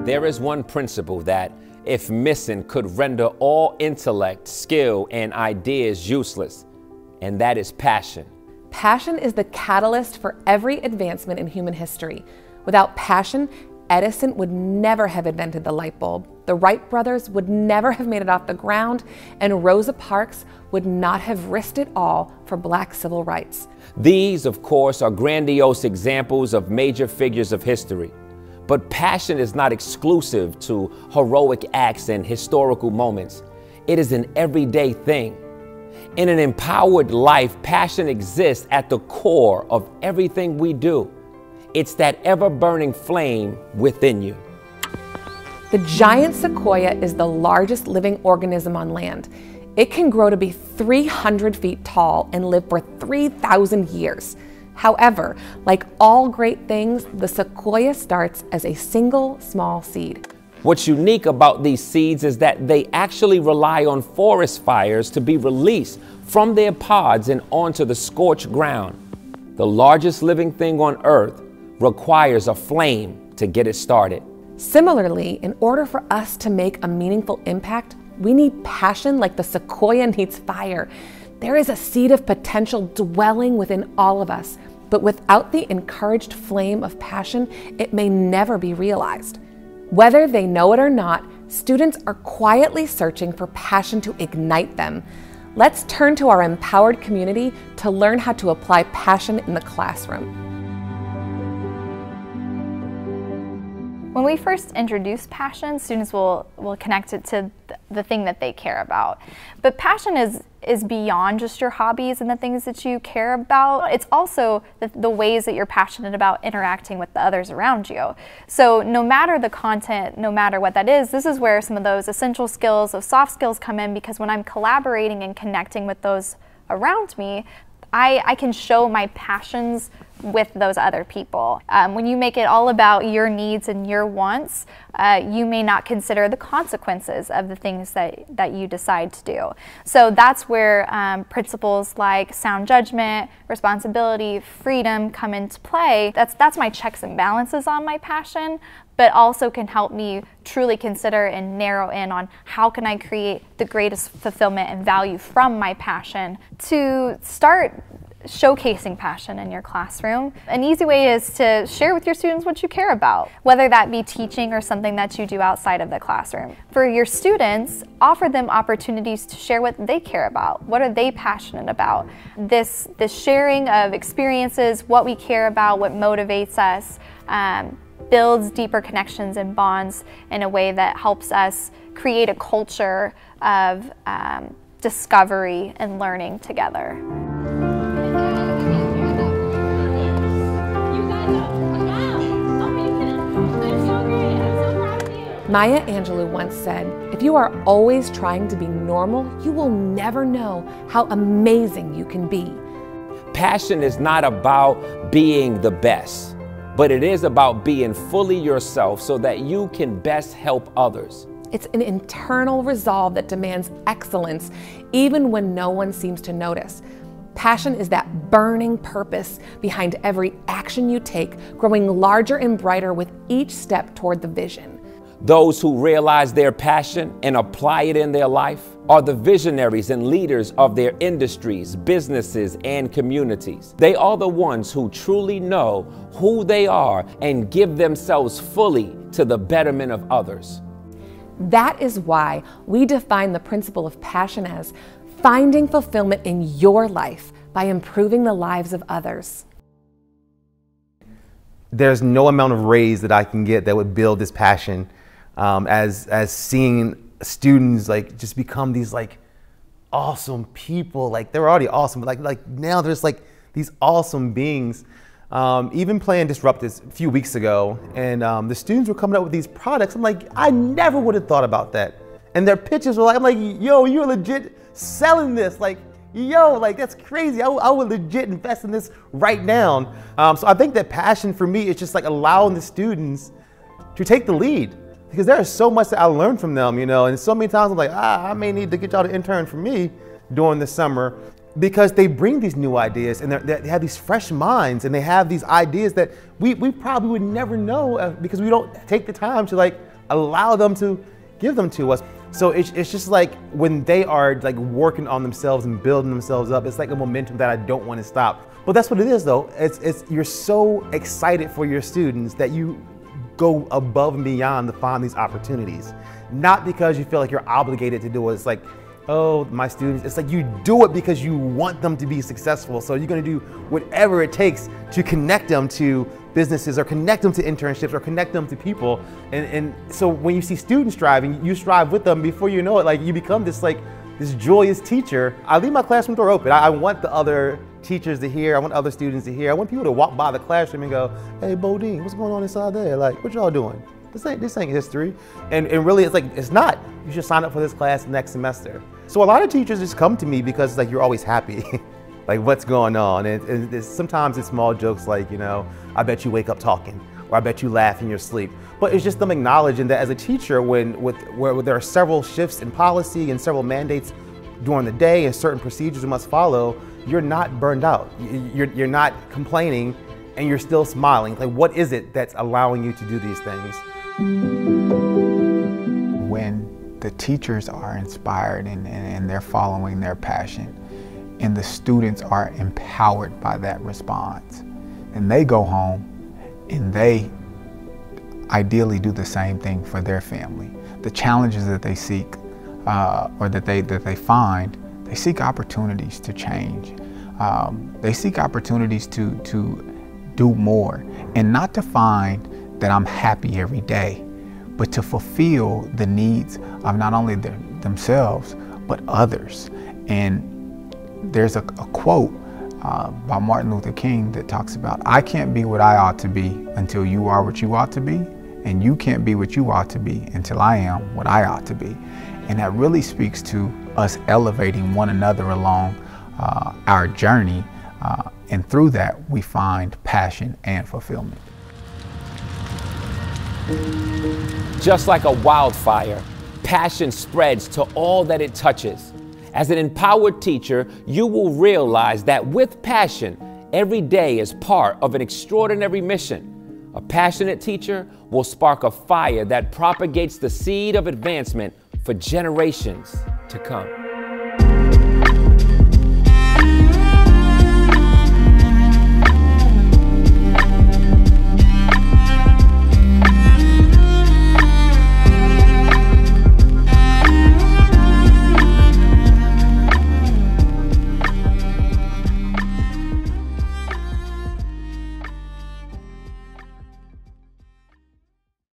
There is one principle that, if missing, could render all intellect, skill, and ideas useless, and that is passion. Passion is the catalyst for every advancement in human history. Without passion, Edison would never have invented the light bulb, the Wright brothers would never have made it off the ground, and Rosa Parks would not have risked it all for Black civil rights. These, of course, are grandiose examples of major figures of history. But passion is not exclusive to heroic acts and historical moments. It is an everyday thing. In an empowered life, passion exists at the core of everything we do. It's that ever-burning flame within you. The giant sequoia is the largest living organism on land. It can grow to be 300 feet tall and live for 3,000 years. However, like all great things, the sequoia starts as a single small seed. What's unique about these seeds is that they actually rely on forest fires to be released from their pods and onto the scorched ground. The largest living thing on Earth requires a flame to get it started. Similarly, in order for us to make a meaningful impact, we need passion like the sequoia needs fire. There is a seed of potential dwelling within all of us, but without the encouraged flame of passion, it may never be realized. Whether they know it or not, students are quietly searching for passion to ignite them. Let's turn to our empowered community to learn how to apply passion in the classroom. When we first introduce passion, students will connect it to the thing that they care about. But passion is beyond just your hobbies and the things that you care about. It's also the ways that you're passionate about interacting with the others around you. So no matter the content, no matter what that is, this is where some of those essential skills, those soft skills come in, because when I'm collaborating and connecting with those around me, I can show my passions with those other people. When you make it all about your needs and your wants, you may not consider the consequences of the things that you decide to do. So that's where principles like sound judgment, responsibility, freedom come into play. That's my checks and balances on my passion, but also can help me truly consider and narrow in on how can I create the greatest fulfillment and value from my passion to start showcasing passion in your classroom. An easy way is to share with your students what you care about, whether that be teaching or something that you do outside of the classroom. For your students, offer them opportunities to share what they care about. What are they passionate about? This sharing of experiences, what we care about, what motivates us, builds deeper connections and bonds in a way that helps us create a culture of discovery and learning together. Maya Angelou once said, "If you are always trying to be normal, you will never know how amazing you can be." Passion is not about being the best, but it is about being fully yourself so that you can best help others. It's an internal resolve that demands excellence, even when no one seems to notice. Passion is that burning purpose behind every action you take, growing larger and brighter with each step toward the vision. Those who realize their passion and apply it in their life are the visionaries and leaders of their industries, businesses, and communities. They are the ones who truly know who they are and give themselves fully to the betterment of others. That is why we define the principle of passion as finding fulfillment in your life by improving the lives of others. There's no amount of raise that I can get that would build this passion. As seeing students like just become these like awesome people, like they're already awesome, but like now there's like these awesome beings. Even playing Disruptus a few weeks ago, and the students were coming up with these products. I'm like, I never would have thought about that. And their pitches were like, I'm like, yo, you're legit selling this. Like, yo, like that's crazy. I would legit invest in this right now. So I think that passion for me is just like allowing the students to take the lead. Because there is so much that I learned from them, you know, and so many times I'm like, I may need to get y'all to intern for me during the summer, because they bring these new ideas and they have these fresh minds and they have these ideas that we probably would never know because we don't take the time to like allow them to give them to us. So it's just like when they are like working on themselves and building themselves up, it's like a momentum that I don't want to stop. But that's what it is though. It's you're so excited for your students that you go above and beyond to find these opportunities. Not because you feel like you're obligated to do it. It's like, oh, my students, it's like you do it because you want them to be successful. So you're gonna do whatever it takes to connect them to businesses or connect them to internships or connect them to people. And so when you see students striving, you strive with them. Before you know it, like you become this joyous teacher. I leave my classroom door open. I want the other teachers to hear. I want other students to hear. I want people to walk by the classroom and go, hey, Bodine, what's going on inside there? Like, what y'all doing? This ain't history. And really, it's like, it's not. You should sign up for this class next semester. So a lot of teachers just come to me because it's like, you're always happy. Like, what's going on? And sometimes it's small jokes like, you know, I bet you wake up talking, or I bet you laugh in your sleep. But it's just them acknowledging that as a teacher, where there are several shifts in policy and several mandates during the day and certain procedures you must follow, you're not burned out. You're not complaining, and you're still smiling. Like, what is it that's allowing you to do these things? When the teachers are inspired and they're following their passion, and the students are empowered by that response, and they go home and they ideally do the same thing for their family. The challenges that they seek or that they find, they seek opportunities to change. They seek opportunities to do more, and not to find that I'm happy every day, but to fulfill the needs of not only themselves, but others. And there's a quote by Martin Luther King that talks about, I can't be what I ought to be until you are what you ought to be, and you can't be what you ought to be until I am what I ought to be. And that really speaks to us elevating one another along our journey, and through that we find passion and fulfillment. Just like a wildfire, passion spreads to all that it touches. As an empowered teacher, you will realize that with passion, every day is part of an extraordinary mission. A passionate teacher will spark a fire that propagates the seed of advancement for generations to come.